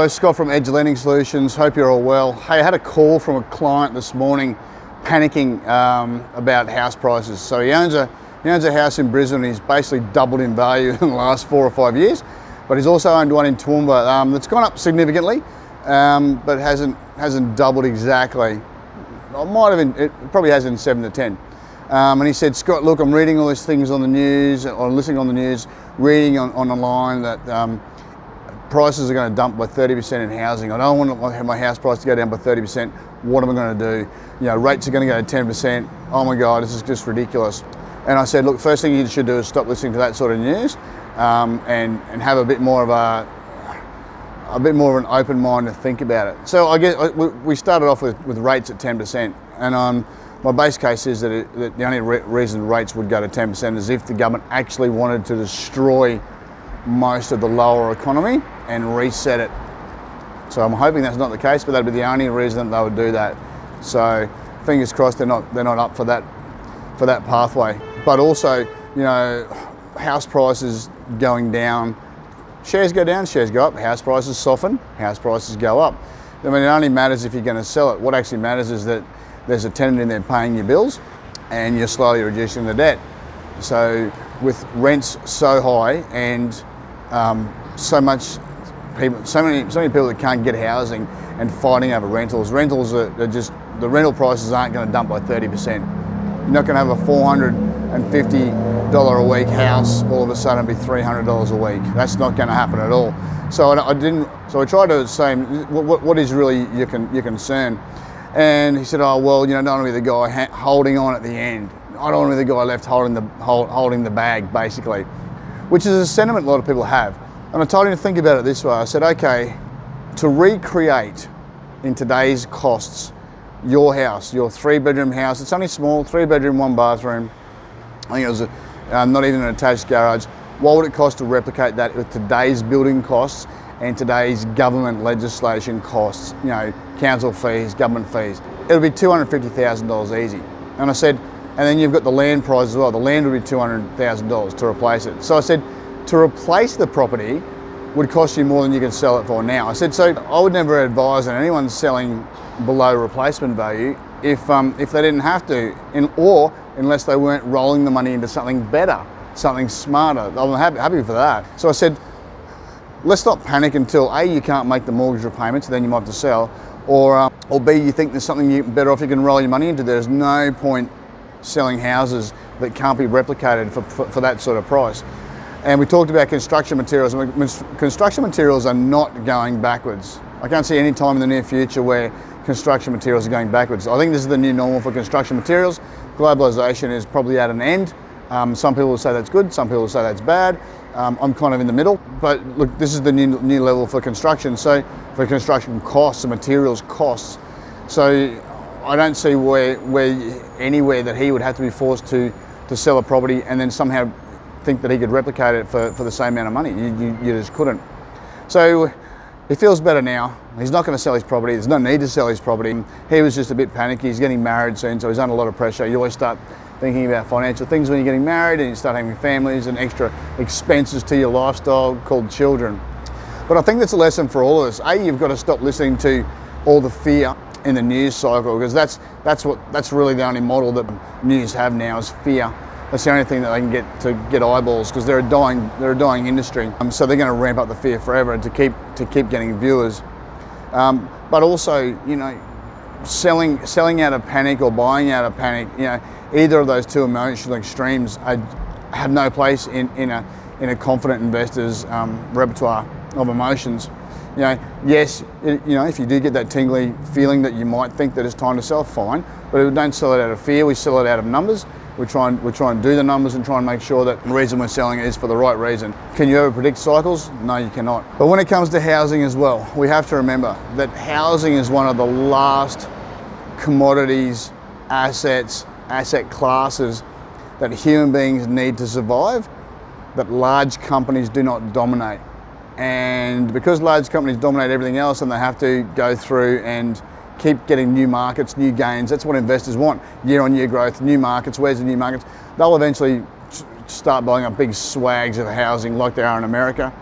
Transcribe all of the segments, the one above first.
Hello, Scott from Edge Lending Solutions. Hope you're all well. Hey, I had a call from a client this morning panicking about house prices. So he owns a house in Brisbane. He's basically doubled in value in the last 4 or 5 years, but he's also owned one in Toowoomba that's gone up significantly, but hasn't doubled exactly. It probably has in 7 to 10. And he said, Scott, look, I'm reading all these things on the news, or listening on the news, reading online that prices are going to dump by 30% in housing. I don't want my house price to go down by 30%. What am I going to do? You know, rates are going to go to 10%. Oh my God, this is just ridiculous. And I said, look, first thing you should do is stop listening to that sort of news, and have a bit more of an open mind to think about it. So I guess we started off with rates at 10%, and my base case is that the only reason rates would go to 10% is if the government actually wanted to destroy most of the lower economy and reset it. So I'm hoping that's not the case, but that'd be the only reason that they would do that. So fingers crossed they're not up for that pathway. But also, you know, house prices going down, shares go down, shares go up. House prices soften, house prices go up. I mean, it only matters if you're going to sell it. What actually matters is that there's a tenant in there paying your bills and you're slowly reducing the debt. So with rents so high and so many people that can't get housing and fighting over rentals are just, the rental prices aren't going to dump by 30%. You're not going to have a $450 a week house all of a sudden be $300 a week. That's not going to happen at all. So I tried to say, what is really your concern? And he said, oh, well, you know, don't want to be the guy holding on at the end. I don't want to be the guy left holding the bag, basically, which is a sentiment a lot of people have. And I told him to think about it this way. I said, okay, to recreate in today's costs your house, your 3-bedroom house, it's only small, 3-bedroom, 1 bathroom. I think it was not even an attached garage. What would it cost to replicate that with today's building costs and today's government legislation costs, you know, council fees, government fees? It would be $250,000 easy. And I said, and then you've got the land price as well. The land would be $200,000 to replace it. So I said, to replace the property would cost you more than you can sell it for now. I said, so I would never advise on anyone selling below replacement value if they didn't have to, or unless they weren't rolling the money into something better, something smarter. I'm happy for that. So I said, let's not panic until A, you can't make the mortgage repayments, then you might have to sell, or B, you think there's something better off you can roll your money into. There's no point selling houses that can't be replicated for that sort of price. And we talked about construction materials. Construction materials are not going backwards. I can't see any time in the near future where construction materials are going backwards. I think this is the new normal for construction materials. Globalization is probably at an end. Some people will say that's good, some people will say that's bad. I'm kind of in the middle, but look, this is the new level for construction. So for construction costs and materials costs. So I don't see anywhere that he would have to be forced to sell a property and then somehow think that he could replicate it for the same amount of money. You just couldn't. So he feels better now. He's not going to sell his property. There's no need to sell his property. He was just a bit panicky. He's getting married soon, so he's under a lot of pressure. You always start thinking about financial things when you're getting married and you start having families and extra expenses to your lifestyle called children. But I think that's a lesson for all of us. A, you've got to stop listening to all the fear in the news cycle, because that's really the only model that news have now is fear. That's the only thing that they can get eyeballs, because they're a dying industry. So they're going to ramp up the fear forever to keep getting viewers. But also, you know, selling out of panic or buying out of panic, you know, either of those two emotional extremes have no place in a confident investor's repertoire of emotions. You know, yes, if you do get that tingly feeling that you might think that it's time to sell, fine. But we don't sell it out of fear. We sell it out of numbers. We try and do the numbers and try and make sure that the reason we're selling it is for the right reason. Can you ever predict cycles? No, you cannot. But when it comes to housing as well, we have to remember that housing is one of the last commodities, asset classes that human beings need to survive, that large companies do not dominate. And because large companies dominate everything else and they have to go through and keep getting new markets, new gains, that's what investors want. Year-on-year growth, new markets, where's the new markets? They'll eventually start buying up big swags of housing like they are in America.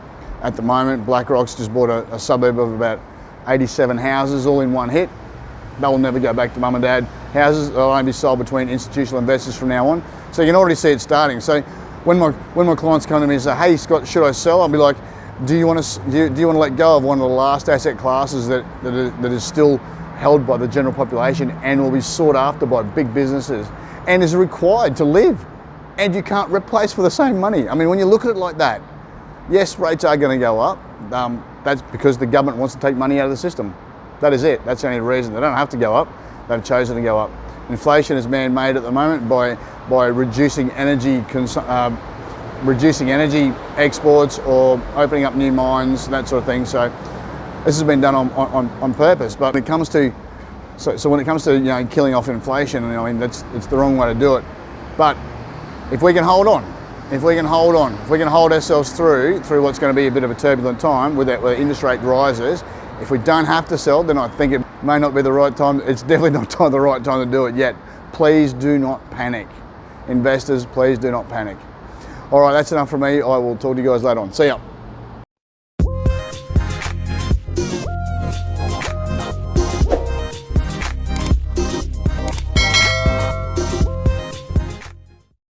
at the moment. BlackRock's just bought a suburb of about 87 houses all in one hit. They will never go back to mum and dad houses. They'll only be sold between institutional investors from now on. So you can already see it starting. So when my clients come to me and say, hey Scott, should I sell? I'll be like, do you want to let go of one of the last asset classes that is still held by the general population and will be sought after by big businesses and is required to live, and you can't replace for the same money? I mean, when you look at it like that, yes, rates are going to go up. That's because the government wants to take money out of the system. That is it. That's the only reason. They don't have to go up. They've chosen to go up. Inflation is man-made at the moment by reducing energy exports or opening up new mines, that sort of thing. So this has been done on purpose. But when it comes to when it comes to killing off inflation, I mean it's the wrong way to do it. But if we can hold on, if we can hold ourselves through what's going to be a bit of a turbulent time where interest rate rises, if we don't have to sell, then I think it may not be the right time. It's definitely not the right time to do it yet. Please do not panic. Investors, please do not panic. All right, that's enough from me. I will talk to you guys later on. See ya.